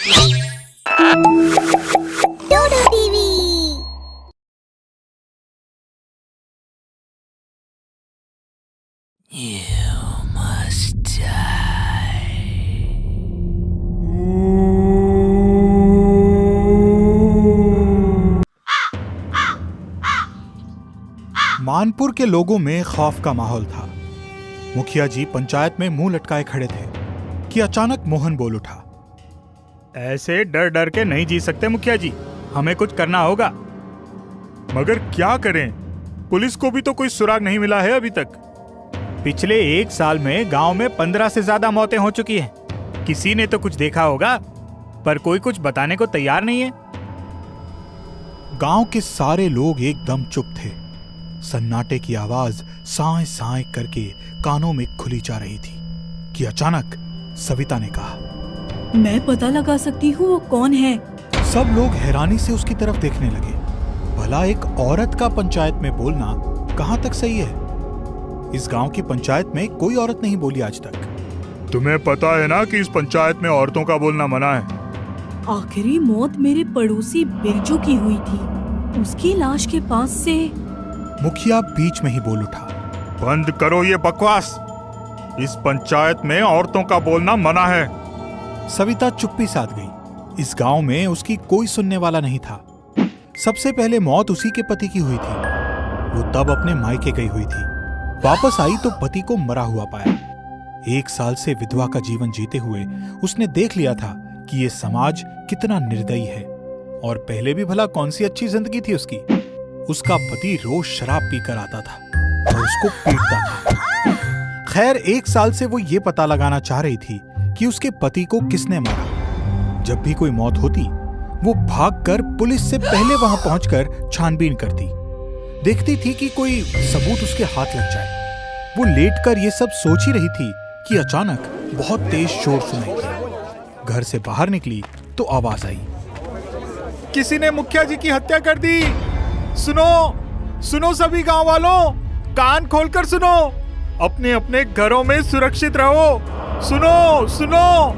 डोडो TV. You must die. Manpur के लोगों में खौफ का माहौल था। मुखिया जी पंचायत में मुंह लटकाए खड़े थे कि अचानक मोहन बोल उठा। ऐसे डर डर के नहीं जी सकते मुखिया जी, हमें कुछ करना होगा। मगर क्या करें? पुलिस को भी तो कोई सुराग नहीं मिला है अभी तक। पिछले 1 साल में गांव में 15 से ज्यादा मौतें हो चुकी हैं। किसी ने तो कुछ देखा होगा, पर कोई कुछ बताने को तैयार नहीं है। गांव के सारे लोग एकदम चुप थे। सन्नाटे की आवाज साए साए करके कानों में खुली जा रही थी कि अचानक सविता ने कहा, मैं पता लगा सकती हूँ वो कौन है। सब लोग हैरानी से उसकी तरफ देखने लगे। भला एक औरत का पंचायत में बोलना कहां तक सही है? इस गांव की पंचायत में कोई औरत नहीं बोली आज तक। तुम्हें पता है ना कि इस पंचायत में औरतों का बोलना मना है। आखिरी मौत मेरे पड़ोसी बिरजू की हुई थी। उसकी लाश के पास से। मुखिया बीच में ही बोल उठा, बंद करो ये बकवास। इस पंचायत में औरतों का बोलना मना है। सविता चुप्पी साध गई। इस गांव में उसकी कोई सुनने वाला नहीं था। सबसे पहले मौत उसी के पति की हुई थी। वो तब अपने मायके गई हुई थी। वापस आई तो पति को मरा हुआ पाया। 1 साल से विधवा का जीवन जीते हुए उसने देख लिया था कि ये समाज कितना निर्दयी है। और पहले भी भला कौन सी अच्छी जिंदगी थी उसकी। उसका पति रोज शराब पीकर आता था और उसको पीटता था। खैर 1 साल से वो ये पता लगाना चाह रही थी कि उसके पति को किसने मारा। जब भी कोई मौत होती वो भागकर पुलिस से पहले वहां पहुंचकर छानबीन करती। देखती थी कि कोई सबूत उसके हाथ लग जाए। वो लेटकर ये सब सोच ही रही थी कि अचानक बहुत तेज शोर सुनाई दिया। घर से बाहर निकली तो आवाज आई, किसी ने मुखिया जी की हत्या कर दी। सुनो सुनो सभी गांव वालों, कान खोलकर सुनो। अपने अपने घरों में सुरक्षित रहो। सुनो सुनो।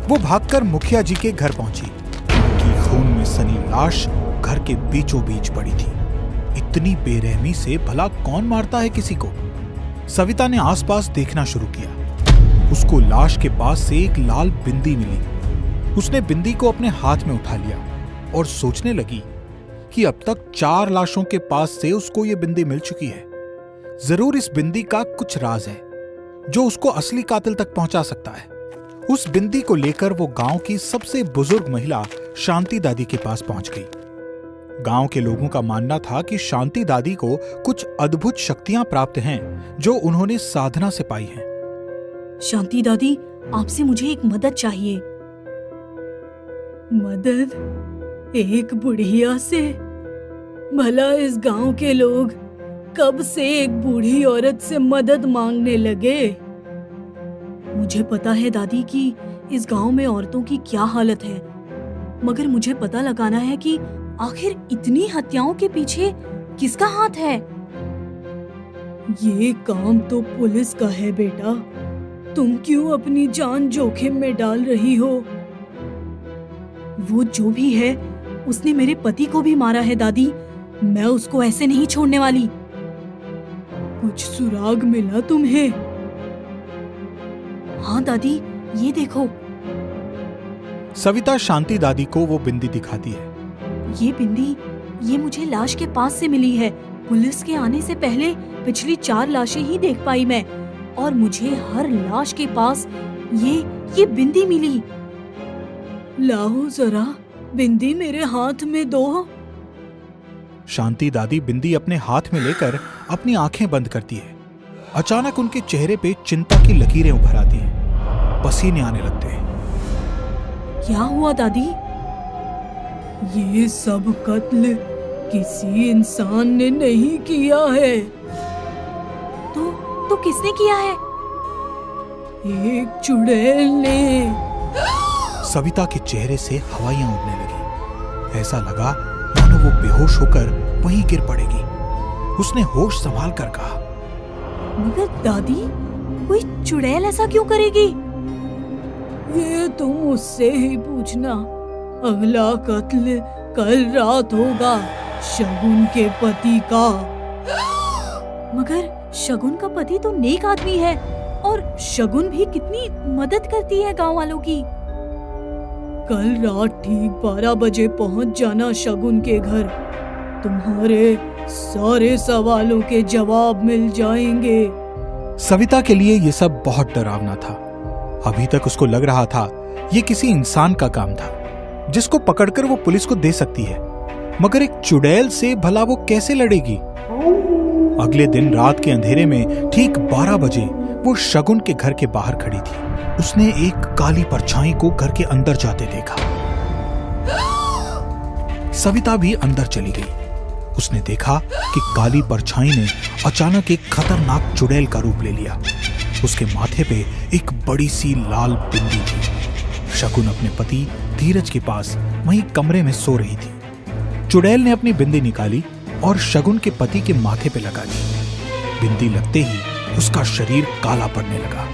वो भागकर मुखिया जी के घर पहुंची। उनकी खून में सनी लाश घर के बीचों बीच पड़ी थी। इतनी बेरहमी से भला कौन मारता है किसी को? सविता ने आसपास देखना शुरू किया। उसको लाश के पास से एक लाल बिंदी मिली। उसने बिंदी को अपने हाथ में उठा लिया और सोचने लगी कि अब तक 4 लाशों के पास से उसको ये बिंदी मिल चुकी है। जरूर इस बिंदी का कुछ राज है जो उसको असली कातिल तक पहुंचा सकता है। उस बिंदी को लेकर वो गांव की सबसे बुजुर्ग महिला शांति दादी के पास पहुंच गई। गांव के लोगों का मानना था कि शांति दादी को कुछ अद्भुत शक्तियां प्राप्त हैं जो उन्होंने साधना से पाई हैं। शांति दादी, आपसे मुझे एक मदद चाहिए। मदद? एक बुढ़िया से? भला इस गांव के लोग कब से एक बूढ़ी औरत से मदद मांगने लगे? मुझे पता है दादी कि इस गांव में औरतों की क्या हालत है, मगर मुझे पता लगाना है कि आखिर इतनी हत्याओं के पीछे किसका हाथ है। ये काम तो पुलिस का है बेटा। तुम क्यों अपनी जान जोखिम में डाल रही हो? वो जो भी है उसने मेरे पति को भी मारा है दादी। मैं उसको ऐसे नहीं छोड़ने वाली। कुछ सुराग मिला तुम्हें? हाँ दादी, ये देखो। सविता शांति दादी को वो बिंदी दिखाती है। ये बिंदी, ये मुझे लाश के पास से मिली है। पुलिस के आने से पहले पिछली 4 लाशें ही देख पाई मैं, और मुझे हर लाश के पास ये बिंदी मिली। लाओ जरा बिंदी मेरे हाथ में दो। शांति दादी बिंदी अपने हाथ में लेकर अपनी आंखें बंद करती है। अचानक उनके चेहरे पे चिंता की लकीरें उभर आती हैं। पसीने आने लगते हैं। क्या हुआ दादी? ये सब कत्ल किसी इंसान ने नहीं किया है। तो किसने किया है? एक चुड़ैल ने। सविता के चेहरे से हवाइयां उड़ने लगी। ऐसा लगा मानो वो बेहोश होकर वहीं गिर पड़ेगी। उसने होश संभाल कर कहा, मगर दादी, कोई चुड़ैल ऐसा क्यों करेगी? ये तुम उससे ही पूछना। अगला कत्ल कल रात होगा शगुन के पति का। मगर शगुन का पति तो नेक आदमी है और शगुन भी कितनी मदद करती है गांव वालों की। कल रात ठीक 12 बजे पहुंच जाना शगुन के घर। तुम्हारे सारे सवालों के जवाब मिल जाएंगे। सविता के लिए ये सब बहुत डरावना था। अभी तक उसको लग रहा था ये किसी इंसान का काम था जिसको पकड़कर वो पुलिस को दे सकती है, मगर एक चुड़ैल से भला वो कैसे लड़ेगी। अगले दिन रात के अंधेरे में ठीक 12 बजे वो शगुन के घर के बाहर खड़ी थी। उसने एक काली परछाई को घर के अंदर जाते देखा। सविता भी अंदर चली गई। उसने देखा कि काली परछाई ने अचानक एक खतरनाक चुड़ैल का रूप ले लिया। उसके माथे पे एक बड़ी सी लाल बिंदी थी। शगुन अपने पति धीरज के पास वहीं कमरे में सो रही थी। चुड़ैल ने अपनी बिंदी निकाली और शगुन के पति के माथे पे लगा दी। बिंदी लगते ही उसका शरीर काला पड़ने लगा।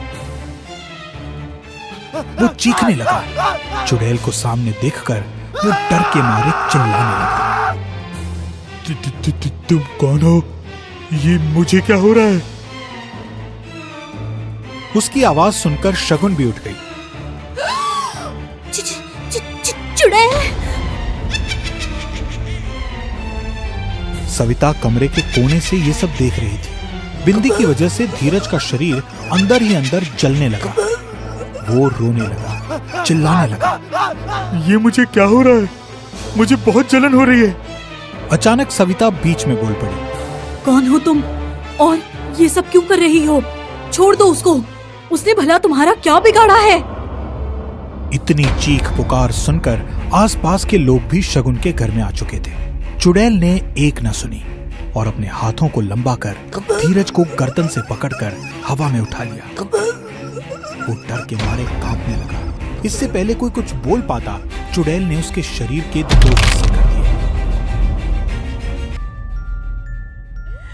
वो चीखने लगा। चुड़ैल को सामने देखकर वो डर के मारे चिल्लाने लगा। तुम कौन हो? ये मुझे क्या हो रहा है? उसकी आवाज सुनकर शगुन भी उठ गई। चुड़ैल। सविता कमरे के कोने से ये सब देख रही थी। बिंदी की वजह से धीरज का शरीर अंदर ही अंदर जलने लगा। वो रोने लगा, चिल्लाने लगा। ये मुझे क्या हो रहा है? मुझे बहुत जलन हो रही है। अचानक सविता बीच में बोल पड़ी। कौन हो तुम और ये सब क्यों कर रही हो? छोड़ दो उसको। उसने भला तुम्हारा क्या बिगाड़ा है? इतनी चीख पुकार सुनकर आसपास के लोग भी शगुन के घर में आ चुके थे। चुड़ैल ने एक न सुनी और अपने हाथों को लंबा कर धीरज को गर्दन से पकड़कर हवा में उठा लिया। वो डर के मारे कांपने लगा। इससे पहले कोई कुछ बोल पाता, चुड़ैल ने उसके शरीर के 2 हिस्से कर दिए।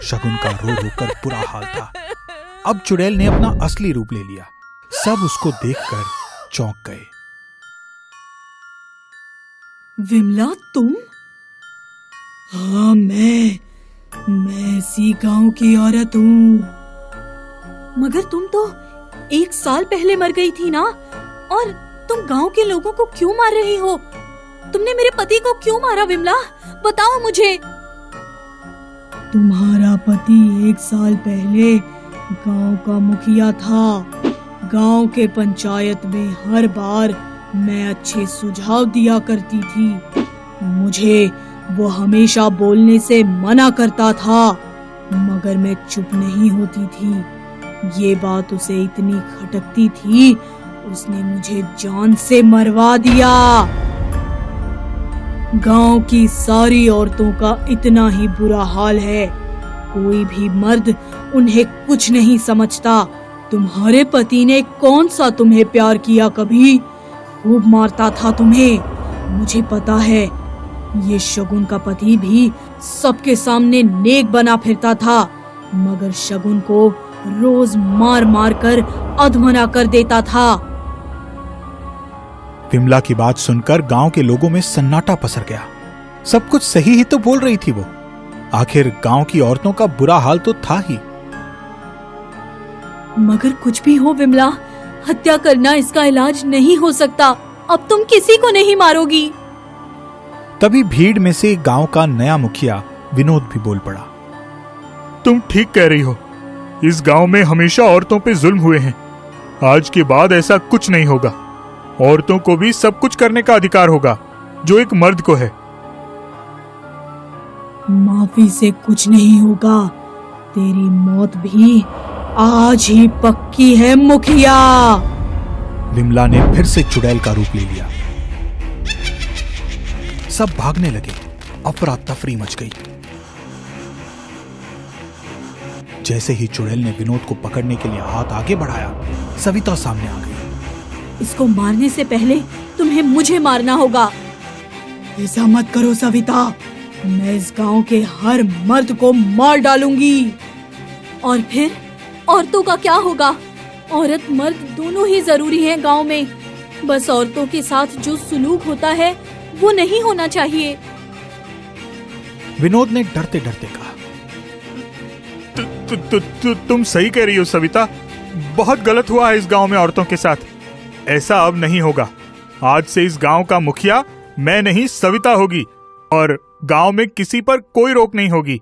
शगुन का रो रो कर बुरा हाल था। अब चुड़ैल ने अपना असली रूप ले लिया। सब उसको देखकर चौंक गए। विमला तुम? हाँ, मैं इसी गांव की औरत हूँ। मगर तुम तो 1 साल पहले मर गई थी ना? और तुम गांव के लोगों को क्यों मार रही हो? तुमने मेरे पति को क्यों मारा विमला? बताओ मुझे। तुम्हारा पति 1 साल पहले गांव का मुखिया था। गांव के पंचायत में हर बार मैं अच्छे सुझाव दिया करती थी। मुझे वो हमेशा बोलने से मना करता था, मगर मैं चुप नहीं होती थी। ये बात उसे इतनी खटकती थी, उसने मुझे जान से मरवा दिया। गांव की सारी औरतों का इतना ही बुरा हाल है। कोई भी मर्द उन्हें कुछ नहीं समझता। तुम्हारे पति ने कौन सा तुम्हें प्यार किया? कभी खूब मारता था तुम्हें। मुझे पता है, ये शगुन का पति भी सबके सामने नेक बना फिरता था, मगर शगुन को रोज मार मार कर अधमरा कर देता था। विमला की बात सुनकर गांव के लोगों में सन्नाटा पसर गया। सब कुछ सही ही तो बोल रही थी वो। आखिर गांव की औरतों का बुरा हाल तो था ही। मगर कुछ भी हो विमला, हत्या करना इसका इलाज नहीं हो सकता। अब तुम किसी को नहीं मारोगी। तभी भीड़ में से गांव का नया मुखिया विनोद भी बोल पड़ा। तुम ठीक कह रही हो। इस गांव में हमेशा औरतों पे जुल्म हुए हैं। आज के बाद ऐसा कुछ नहीं होगा। औरतों को भी सब कुछ करने का अधिकार होगा जो एक मर्द को है। माफी से कुछ नहीं होगा। तेरी मौत भी आज ही पक्की है मुखिया। विमला ने फिर से चुड़ैल का रूप ले लिया। सब भागने लगे। अफरा तफरी मच गई। जैसे ही चुड़ैल ने विनोद को पकड़ने के लिए हाथ आगे बढ़ाया, सविता सामने आ गई। इसको मारने से पहले तुम्हें मुझे मारना होगा। ऐसा मत करो सविता। मैं इस गांव के हर मर्द को मार डालूंगी। और फिर औरतों का क्या होगा? औरत मर्द दोनों ही जरूरी हैं गांव में। बस औरतों के साथ जो सुलूक होता है वो नहीं होना चाहिए। विनोद ने डरते डरते कहा, तुम सही कह रही हो सविता, बहुत गलत हुआ है इस गांव में औरतों के साथ। ऐसा अब नहीं होगा। आज से इस गांव का मुखिया मैं नहीं सविता होगी और गांव में किसी पर कोई रोक नहीं होगी।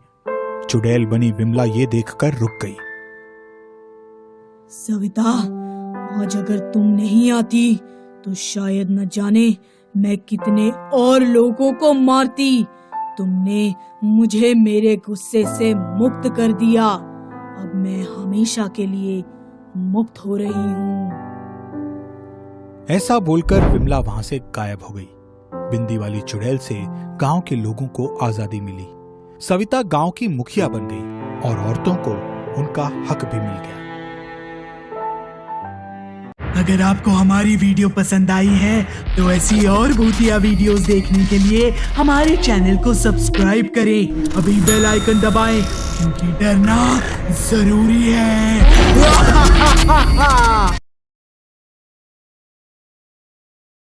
चुड़ैल बनी विमला ये देखकर रुक गई। सविता, आज अगर तुम नहीं आती तो शायद न जाने मैं कितने और लोगों को मारती। तुमने मुझे मेरे गुस्से से मुक्त कर दिया। अब मैं हमेशा के लिए मुक्त हो रही हूँ। ऐसा बोलकर विमला वहां से गायब हो गई। बिंदी वाली चुड़ैल से गांव के लोगों को आजादी मिली। सविता गांव की मुखिया बन गई और औरतों को उनका हक भी मिल गया। अगर आपको हमारी वीडियो पसंद आई है तो ऐसी और भूतिया वीडियोस देखने के लिए हमारे चैनल को सब्सक्राइब करें। अभी बेल आइकन दबाएं क्योंकि डरना जरूरी है।